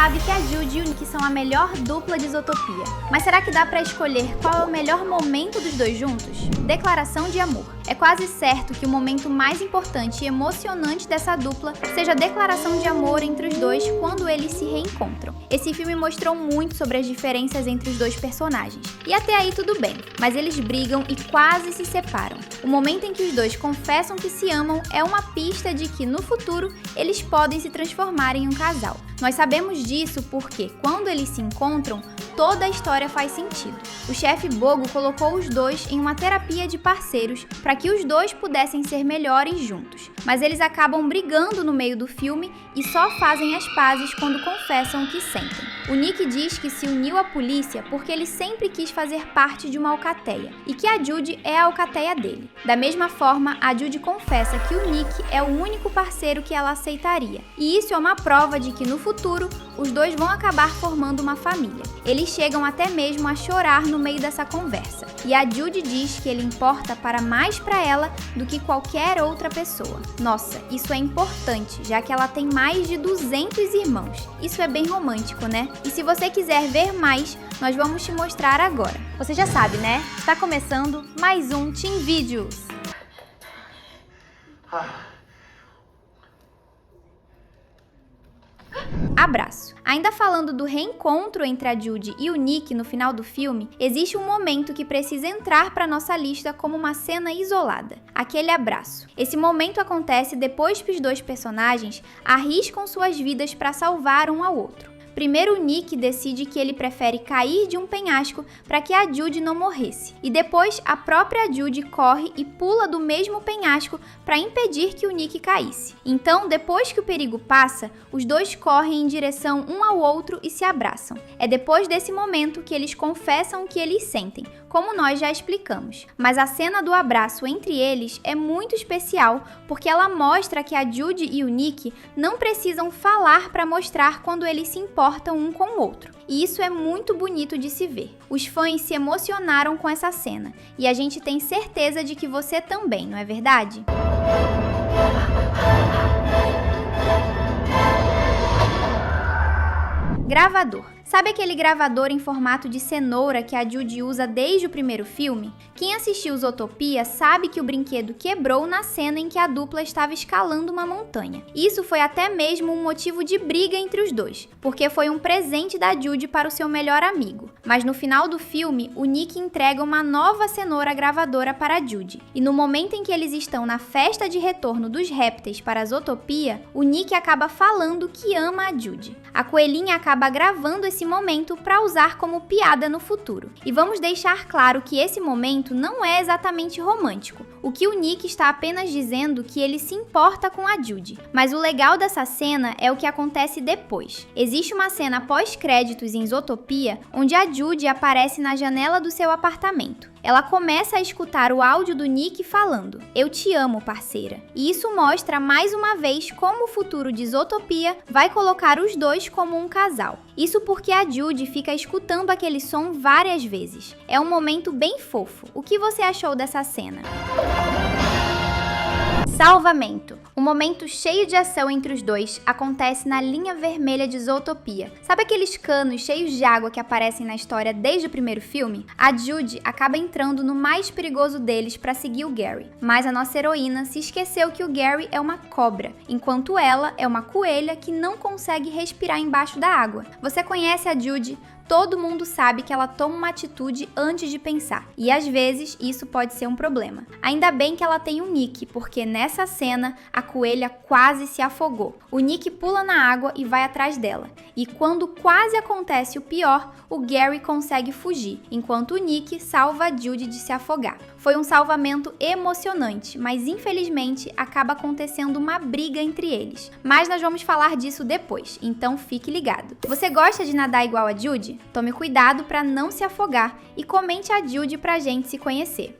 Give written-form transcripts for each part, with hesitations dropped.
sabe que a Judy e o Nick são a melhor dupla de Zootopia. Mas será que dá pra escolher qual é o melhor momento dos dois juntos? Declaração de amor. É quase certo que o momento mais importante e emocionante dessa dupla seja a declaração de amor entre os dois quando eles se reencontram. Esse filme mostrou muito sobre as diferenças entre os dois personagens. E até aí tudo bem, mas eles brigam e quase se separam. O momento em que os dois confessam que se amam é uma pista de que, no futuro, eles podem se transformar em um casal. Nós sabemos disso porque, quando eles se encontram, toda a história faz sentido. O chefe Bogo colocou os dois em uma terapia de parceiros para que os dois pudessem ser melhores juntos. Mas eles acabam brigando no meio do filme e só fazem as pazes quando confessam o que sentem. O Nick diz que se uniu à polícia porque ele sempre quis fazer parte de uma alcateia e que a Judy é a alcateia dele. Da mesma forma, a Judy confessa que o Nick é o único parceiro que ela aceitaria. E isso é uma prova de que no futuro, os dois vão acabar formando uma família. Eles chegam até mesmo a chorar no meio dessa conversa. E a Judy diz que ele importa mais para ela do que qualquer outra pessoa. Nossa, isso é importante, já que ela tem mais de 200 irmãos. Isso é bem romântico, né? E se você quiser ver mais, nós vamos te mostrar agora. Você já sabe, né? Está começando mais um Teen Videos. Abraço. Ainda falando do reencontro entre a Judy e o Nick no final do filme, existe um momento que precisa entrar para nossa lista como uma cena isolada, aquele abraço. Esse momento acontece depois que os dois personagens arriscam suas vidas para salvar um ao outro. Primeiro, o Nick decide que ele prefere cair de um penhasco para que a Judy não morresse. E depois, a própria Judy corre e pula do mesmo penhasco para impedir que o Nick caísse. Então, depois que o perigo passa, os dois correm em direção um ao outro e se abraçam. É depois desse momento que eles confessam o que eles sentem, como nós já explicamos. Mas a cena do abraço entre eles é muito especial porque ela mostra que a Judy e o Nick não precisam falar para mostrar quando eles se importam um com o outro. E isso é muito bonito de se ver. Os fãs se emocionaram com essa cena e a gente tem certeza de que você também, não é verdade? Gravador. Sabe aquele gravador em formato de cenoura que a Judy usa desde o primeiro filme? Quem assistiu Zootopia sabe que o brinquedo quebrou na cena em que a dupla estava escalando uma montanha. Isso foi até mesmo um motivo de briga entre os dois, porque foi um presente da Judy para o seu melhor amigo. Mas no final do filme, o Nick entrega uma nova cenoura gravadora para a Judy. E no momento em que eles estão na festa de retorno dos répteis para a Zootopia, o Nick acaba falando que ama a Judy. A coelhinha acaba gravando esse momento para usar como piada no futuro. E vamos deixar claro que esse momento não é exatamente romântico. O que o Nick está apenas dizendo que ele se importa com a Judy. Mas o legal dessa cena é o que acontece depois. Existe uma cena pós-créditos em Zootopia, onde a Judy aparece na janela do seu apartamento. Ela começa a escutar o áudio do Nick falando: "Eu te amo, parceira". E isso mostra mais uma vez como o futuro de Zootopia vai colocar os dois como um casal. Isso porque a Judy fica escutando aquele som várias vezes. É um momento bem fofo. O que você achou dessa cena? Salvamento. Um momento cheio de ação entre os dois acontece na linha vermelha de Zootopia. Sabe aqueles canos cheios de água que aparecem na história desde o primeiro filme? A Judy acaba entrando no mais perigoso deles para seguir o Gary. Mas a nossa heroína se esqueceu que o Gary é uma cobra, enquanto ela é uma coelha que não consegue respirar embaixo da água. Você conhece a Judy? Todo mundo sabe que ela toma uma atitude antes de pensar, e às vezes isso pode ser um problema. Ainda bem que ela tem um Nick, porque nessa cena a coelha quase se afogou. O Nick pula na água e vai atrás dela, e quando quase acontece o pior, o Gary consegue fugir, enquanto o Nick salva a Judy de se afogar. Foi um salvamento emocionante, mas infelizmente acaba acontecendo uma briga entre eles. Mas nós vamos falar disso depois, então fique ligado. Você gosta de nadar igual a Judy? Tome cuidado para não se afogar e comente a Judy pra gente se conhecer.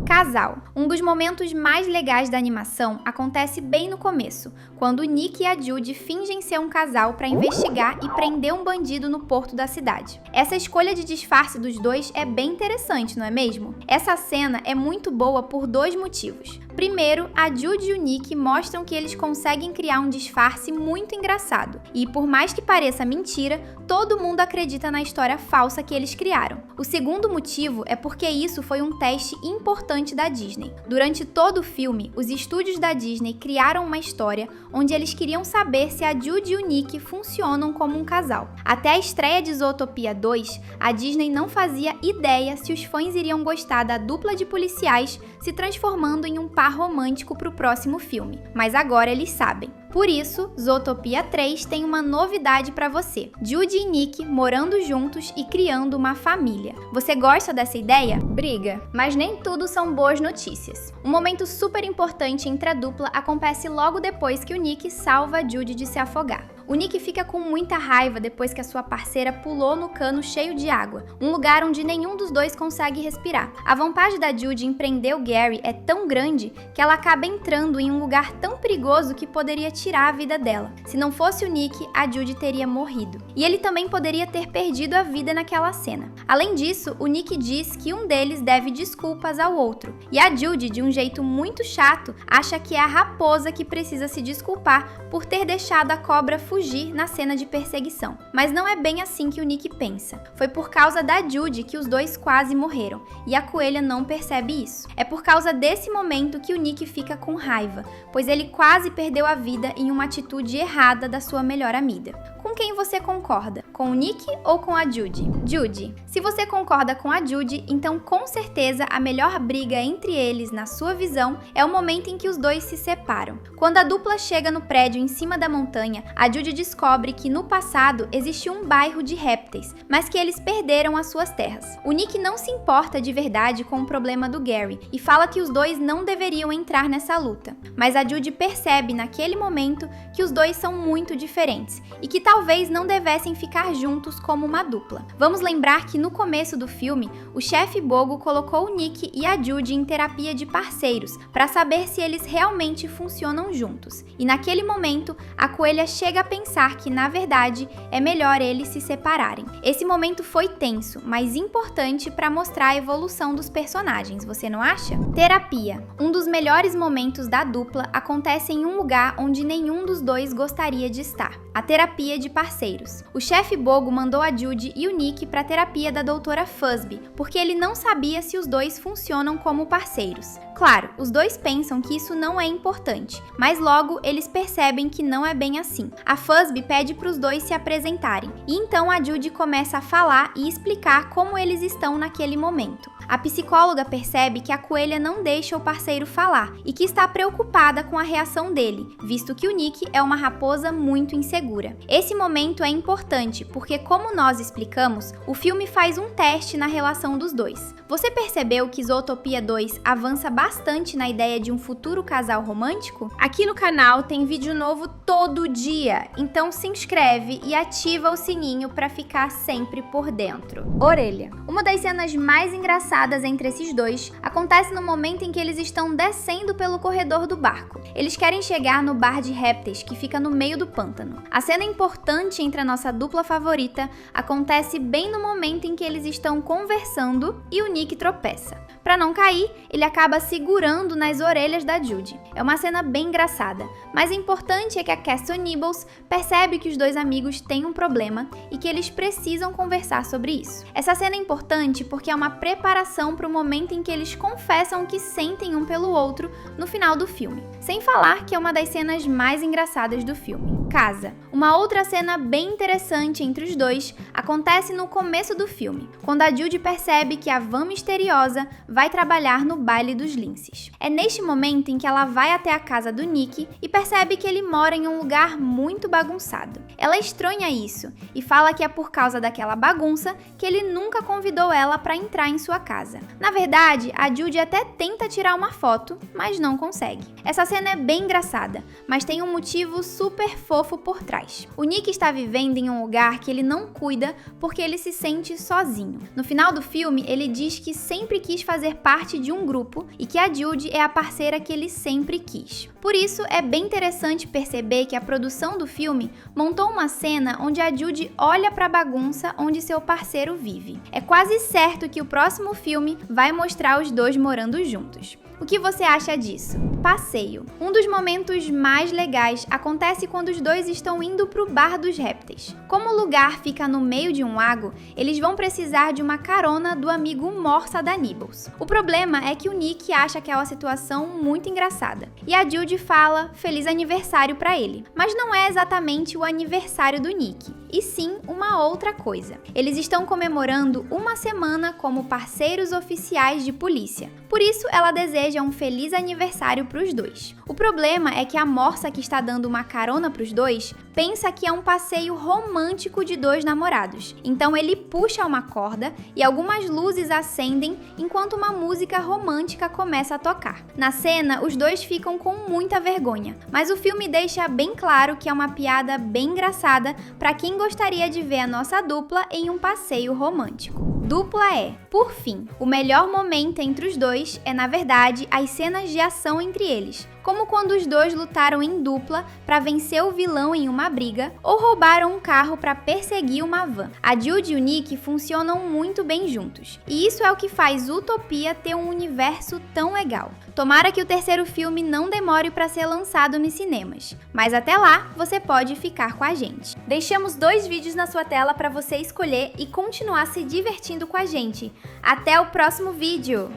Casal. Um dos momentos mais legais da animação acontece bem no começo, quando o Nick e a Judy fingem ser um casal para investigar e prender um bandido no porto da cidade. Essa escolha de disfarce dos dois é bem interessante, não é mesmo? Essa cena é muito boa por dois motivos. Primeiro, a Judy e o Nick mostram que eles conseguem criar um disfarce muito engraçado. E por mais que pareça mentira, todo mundo acredita na história falsa que eles criaram. O segundo motivo é porque isso foi um teste importante da Disney. Durante todo o filme, os estúdios da Disney criaram uma história onde eles queriam saber se a Judy e o Nick funcionam como um casal. Até a estreia de Zootopia 2, a Disney não fazia ideia se os fãs iriam gostar da dupla de policiais se transformando em um par romântico para o próximo filme. Mas agora eles sabem. Por isso, Zootopia 3 tem uma novidade para você. Judy e Nick morando juntos e criando uma família. Você gosta dessa ideia? Briga, mas nem tudo são boas notícias. Um momento super importante entre a dupla acontece logo depois que o Nick salva a Judy de se afogar. O Nick fica com muita raiva depois que a sua parceira pulou no cano cheio de água, um lugar onde nenhum dos dois consegue respirar. A vontade da Judy em prender o Gary é tão grande que ela acaba entrando em um lugar tão perigoso que poderia tirar a vida dela. Se não fosse o Nick, a Judy teria morrido. E ele também poderia ter perdido a vida naquela cena. Além disso, o Nick diz que um deles deve desculpas ao outro. E a Judy, de um jeito muito chato, acha que é a raposa que precisa se desculpar por ter deixado a cobra fugir na cena de perseguição. Mas não é bem assim que o Nick pensa. Foi por causa da Judy que os dois quase morreram, e a coelha não percebe isso. É por causa desse momento que o Nick fica com raiva, pois ele quase perdeu a vida em uma atitude errada da sua melhor amiga. Com quem você concorda? Com o Nick ou com a Judy? Judy. Se você concorda com a Judy, então com certeza a melhor briga entre eles, na sua visão, é o momento em que os dois se separam. Quando a dupla chega no prédio em cima da montanha, a Judy descobre que no passado existia um bairro de répteis, mas que eles perderam as suas terras. O Nick não se importa de verdade com o problema do Gary e fala que os dois não deveriam entrar nessa luta. Mas a Judy percebe naquele momento que os dois são muito diferentes e que talvez não devessem ficar juntos como uma dupla. Vamos lembrar que no começo do filme, o chefe Bogo colocou o Nick e a Judy em terapia de parceiros para saber se eles realmente funcionam juntos. E naquele momento, a coelha chega a pensar que, na verdade, é melhor eles se separarem. Esse momento foi tenso, mas importante para mostrar a evolução dos personagens, você não acha? Terapia. Um dos melhores momentos da dupla acontece em um lugar onde nenhum dos dois gostaria de estar. A terapia de parceiros. O chefe Bogo mandou a Judy e o Nick para a terapia da doutora Fuzby, porque ele não sabia se os dois funcionam como parceiros. Claro, os dois pensam que isso não é importante, mas logo eles percebem que não é bem assim. A Fuzby pede para os dois se apresentarem, e então a Judy começa a falar e explicar como eles estão naquele momento. A psicóloga percebe que a coelha não deixa o parceiro falar e que está preocupada com a reação dele, visto que o Nick é uma raposa muito insegura. Esse momento é importante porque, como nós explicamos, o filme faz um teste na relação dos dois. Você percebeu que Zootopia 2 avança bastante na ideia de um futuro casal romântico? Aqui no canal tem vídeo novo todo dia, então se inscreve e ativa o sininho para ficar sempre por dentro. Orelha. Uma das cenas mais engraçadas entre esses dois acontece no momento em que eles estão descendo pelo corredor do barco. Eles querem chegar no bar de répteis que fica no meio do pântano. A cena importante entre a nossa dupla favorita acontece bem no momento em que eles estão conversando e o Nick tropeça. Para não cair, ele acaba segurando nas orelhas da Judy. É uma cena bem engraçada, mas o importante é que a Castle Nibbles percebe que os dois amigos têm um problema e que eles precisam conversar sobre isso. Essa cena é importante porque é uma preparação para o momento em que eles confessam o que sentem um pelo outro no final do filme. Sem falar que é uma das cenas mais engraçadas do filme. Casa. Uma outra cena bem interessante entre os dois acontece no começo do filme, quando a Judy percebe que a van misteriosa vai trabalhar no baile dos linces. É neste momento em que ela vai até a casa do Nick e percebe que ele mora em um lugar muito bagunçado. Ela estranha isso e fala que é por causa daquela bagunça que ele nunca convidou ela para entrar em sua casa. Na verdade, a Judy até tenta tirar uma foto, mas não consegue. Essa cena é bem engraçada, mas tem um motivo super fofo por trás. O Nick está vivendo em um lugar que ele não cuida porque ele se sente sozinho. No final do filme, ele diz que sempre quis fazer parte de um grupo e que a Judy é a parceira que ele sempre quis. Por isso, é bem interessante perceber que a produção do filme montou uma cena onde a Judy olha para a bagunça onde seu parceiro vive. É quase certo que o próximo filme vai mostrar os dois morando juntos. O que você acha disso? Passeio. Um dos momentos mais legais acontece quando os dois estão indo pro bar dos répteis. Como o lugar fica no meio de um lago, eles vão precisar de uma carona do amigo Morsa da Nibbles. O problema é que o Nick acha aquela situação muito engraçada. E a Judy fala feliz aniversário pra ele. Mas não é exatamente o aniversário do Nick, e sim uma outra coisa. Eles estão comemorando uma semana como parceiros oficiais de polícia. Por isso, ela deseja um feliz aniversário pros dois. O problema é que a Morsa que está dando uma carona pros dois pensa que é um passeio romântico de dois namorados. Então ele puxa uma corda e algumas luzes acendem enquanto uma música romântica começa a tocar. Na cena, os dois ficam com muita vergonha, mas o filme deixa bem claro que é uma piada bem engraçada para quem gostaria de ver a nossa dupla em um passeio romântico. Dupla é, por fim, o melhor momento entre os dois é, na verdade, as cenas de ação entre eles, como quando os dois lutaram em dupla para vencer o vilão em uma briga ou roubaram um carro para perseguir uma van. A Judy e o Nick funcionam muito bem juntos, e isso é o que faz Utopia ter um universo tão legal. Tomara que o terceiro filme não demore para ser lançado nos cinemas, mas até lá você pode ficar com a gente. Deixamos 2 vídeos na sua tela para você escolher e continuar se divertindo com a gente. Até o próximo vídeo!